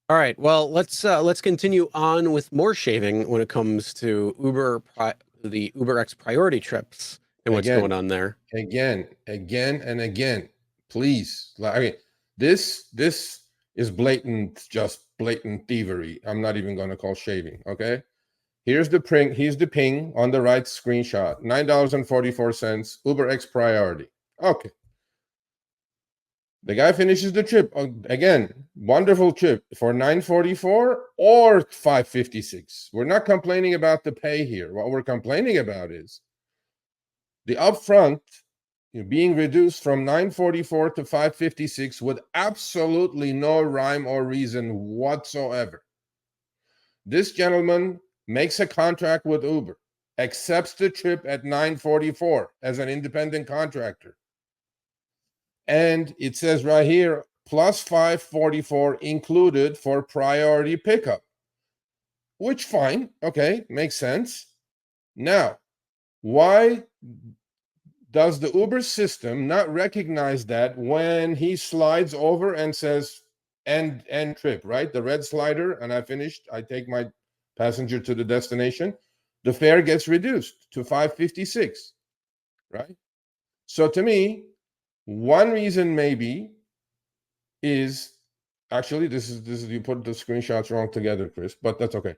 All right. Well, let's continue on with more shaving when it comes to the UberX priority trips and what's Again, going on there. and again. Please, I mean, this is blatant, just blatant thievery. I'm not even going to call shaving. Okay, here's the ping. Here's the ping on the right screenshot. $9.44. UberX priority. Okay. The guy finishes the trip again. Wonderful trip for $9.44 or $5.56. We're not complaining about the pay here. What we're complaining about is the upfront being reduced from $9.44 to $5.56 with absolutely no rhyme or reason whatsoever. This gentleman makes a contract with Uber, accepts the trip at $9.44 as an independent contractor. And it says right here, plus $5.44 included for priority pickup, which fine. Okay, makes sense. Now, why does the Uber system not recognize that when he slides over and says end trip, right? The red slider, and I finished, I take my passenger to the destination, the fare gets reduced to $5.56, right? So to me, one reason maybe is actually this is you put the screenshots wrong together, Chris, but that's okay.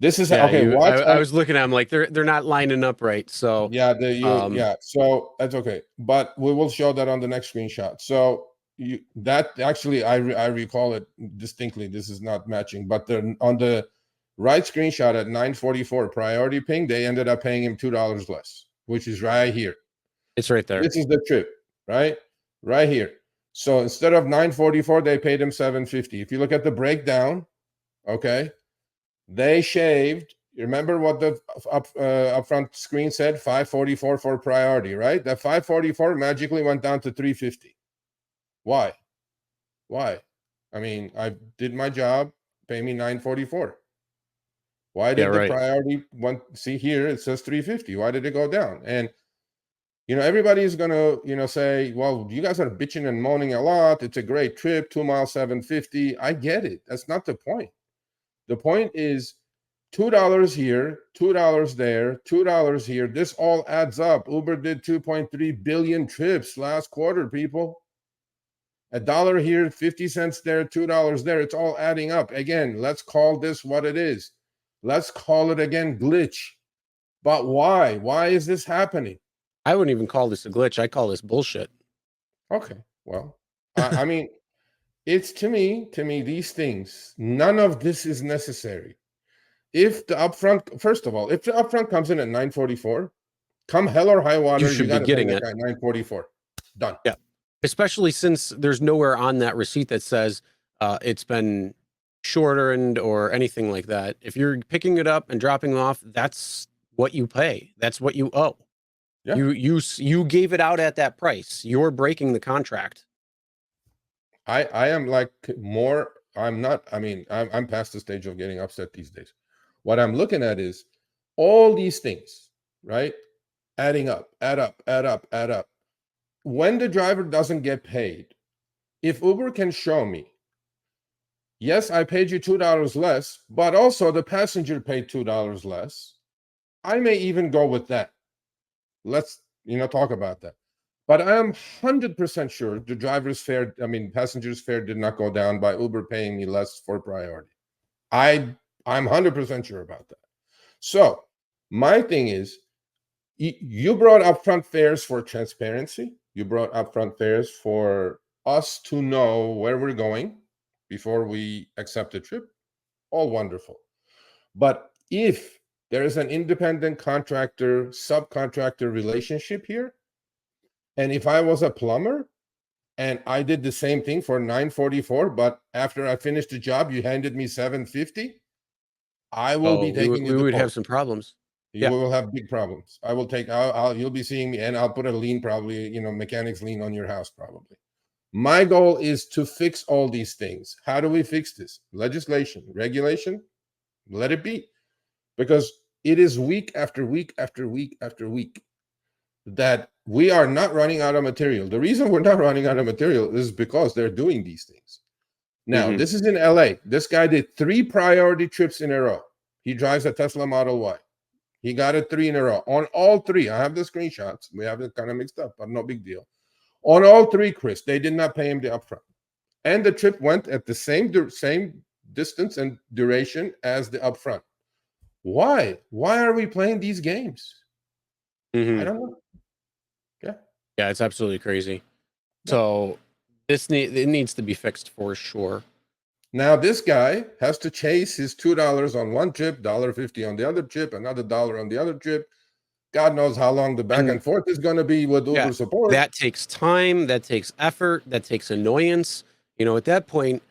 This is okay. I was looking at them like they're not lining up right. So yeah, so that's okay. But we will show that on the next screenshot. So that actually I recall it distinctly. This is not matching, but on the right screenshot at 9:44 priority ping, they ended up paying him $2 less, which is right here. It's right there. This is the trip, right here. So instead of 9:44, they paid him $7.50. If you look at the breakdown, okay, they shaved. You remember what the upfront screen said? $5.44 for priority, right? That $5.44 magically went down to $3.50. Why? I mean, I did my job. Pay me $9.44. Why did the priority one? See here, it says $3.50. Why did it go down? And everybody's gonna say, well, you guys are bitching and moaning a lot. It's a great trip, 2 miles, $7.50. I get it. That's not the point. The point is $2 here, $2 there, $2 here. This all adds up. Uber did 2.3 billion trips last quarter, people. $1 here, 50 cents there, $2 there. It's all adding up. Again, let's call this what it is. Let's call it again glitch. But why? Why is this happening? I wouldn't even call this a glitch. I call this bullshit. Okay. Well, I mean, it's to me, these things, none of this is necessary. If the upfront, first of all, if the upfront comes in at 9:44, come hell or high water, you got to pay that guy 9:44. Done. Yeah. Especially since there's nowhere on that receipt that says it's been shortened or anything like that. If you're picking it up and dropping it off, that's what you pay. That's what you owe. Yeah. You gave it out at that price. You're breaking the contract. I am like more. I'm not. I mean, I'm past the stage of getting upset these days. What I'm looking at is all these things, right? Add up. When the driver doesn't get paid, if Uber can show me, yes, I paid you $2 less, but also the passenger paid $2 less, I may even go with that. Let's talk about that. But I am 100% sure the driver's fare, passenger's fare did not go down by Uber paying me less for priority. I'm 100% sure about that. So my thing is, you brought upfront fares for transparency. You brought upfront fares for us to know where we're going before we accept a trip. All wonderful. But if there is an independent contractor, subcontractor relationship here, and if I was a plumber and I did the same thing for $9.44, but after I finished the job, you handed me $7.50, I will be taking we would have some problems. You will have big problems. I will take. You'll be seeing me, and I'll put a lien, probably, mechanics lien on your house, probably. My goal is to fix all these things. How do we fix this? Legislation, regulation, let it be, because it is week after week after week after week that we are not running out of material. The reason we're not running out of material is because they're doing these things. Now, this is in LA. This guy did 3 priority trips in a row. He drives a Tesla Model Y. He got it 3 in a row. On all 3, I have the screenshots. We have it kind of mixed up, but no big deal. On all 3, Chris, they did not pay him the upfront. And the trip went at the same distance and duration as the upfront. Why? Why are we playing these games? I don't know. Yeah, it's absolutely crazy. So it needs to be fixed for sure. Now this guy has to chase his $2 on one trip, $1.50 on the other trip, another $1 on the other trip. God knows how long the back and forth is going to be with Uber support. That takes time. That takes effort. That takes annoyance. You know, at that point,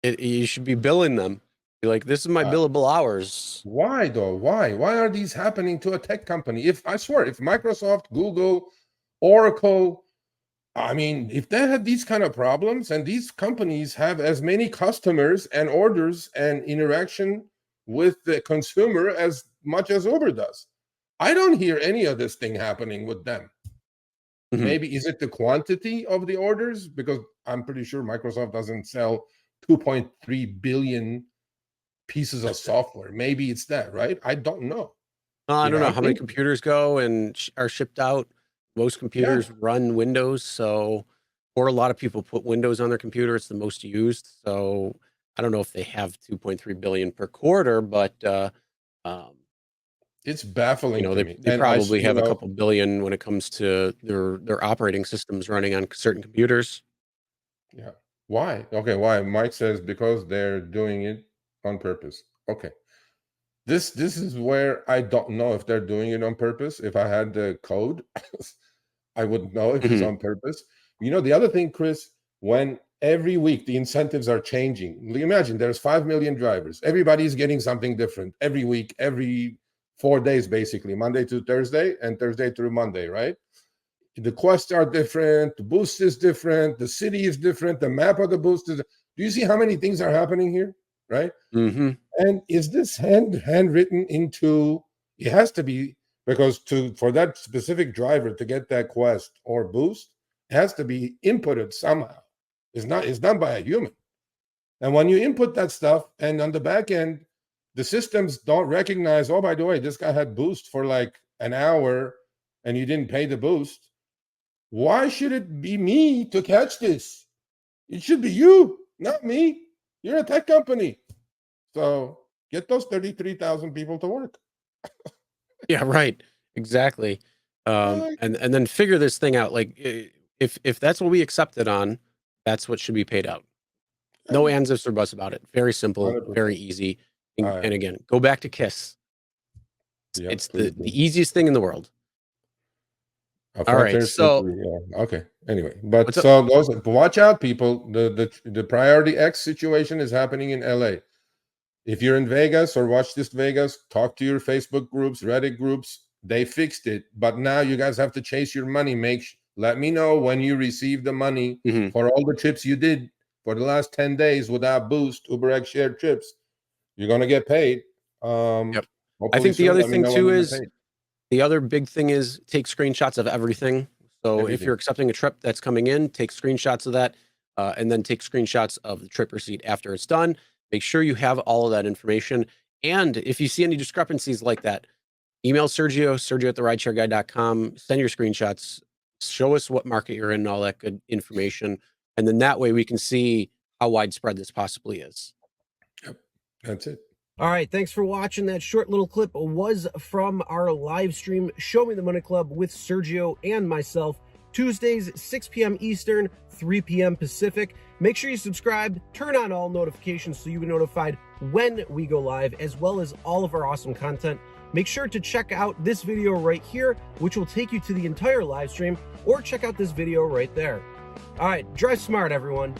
you should be billing them. Be like, this is my billable hours. Why though? Why are these happening to a tech company? If Microsoft, Google, Oracle, I mean, if they had these kind of problems, and these companies have as many customers and orders and interaction with the consumer as much as Uber does, I don't hear any of this thing happening with them. Maybe is it the quantity of the orders? Because I'm pretty sure Microsoft doesn't sell 2.3 billion pieces of software. Maybe it's that, right? I don't know. I don't know how many computers go and are shipped out. Most computers run Windows, or a lot of people put Windows on their computer. It's the most used. So I don't know if they have 2.3 billion per quarter, but it's baffling. They probably have a couple billion when it comes to their operating systems running on certain computers. Yeah. Why? Okay. Why? Mike says because they're doing it on purpose. Okay. This is where I don't know if they're doing it on purpose. If I had the code, I wouldn't know if it's on purpose. The other thing, Chris, when every week the incentives are changing. Imagine there's 5 million drivers. Everybody's getting something different every week, every 4 days, basically, Monday to Thursday and Thursday through Monday, right? The quests are different. The boost is different. The city is different. The map of the boost is. Do you see how many things are happening here? Right? And is this handwritten into? It has to be, because for that specific driver to get that quest or boost, it has to be inputted somehow. It's done by a human. And when you input that stuff, and on the back end, the systems don't recognize, oh, by the way, this guy had boost for like an hour and you didn't pay the boost. Why should it be me to catch this? It should be you, not me. You're a tech company. So get those 33,000 people to work. Yeah, right. Exactly. And then figure this thing out. Like if that's what we accepted on, that's what should be paid out. No ands, ifs, or buts about it. Very simple, 100%. Very easy. And again, go back to KISS. It's the easiest thing in the world. All right. So okay. Anyway, but so watch out, people. The Priority X situation is happening in LA. If you're in Vegas or watch this Vegas, talk to your Facebook groups, Reddit groups. They fixed it, but now you guys have to chase your money. Let me know when you receive the money for all the trips you did for the last 10 days without boost, UberX shared trips. You're gonna get paid. I think the other thing too is the other big thing is take screenshots of everything. So if you're accepting a trip that's coming in, take screenshots of that, and then take screenshots of the trip receipt after it's done. Make sure you have all of that information. And if you see any discrepancies like that, email Sergio at therideshareguy.com, send your screenshots, show us what market you're in and all that good information. And then that way we can see how widespread this possibly is. Yep, that's it. All right, thanks for watching. That short little clip was from our live stream, Show Me the Money Club with Sergio and myself, Tuesdays, 6 p.m. Eastern, 3 p.m. Pacific. Make sure you subscribe, turn on all notifications so you get notified when we go live, as well as all of our awesome content. Make sure to check out this video right here, which will take you to the entire live stream, or check out this video right there. All right, drive smart, everyone.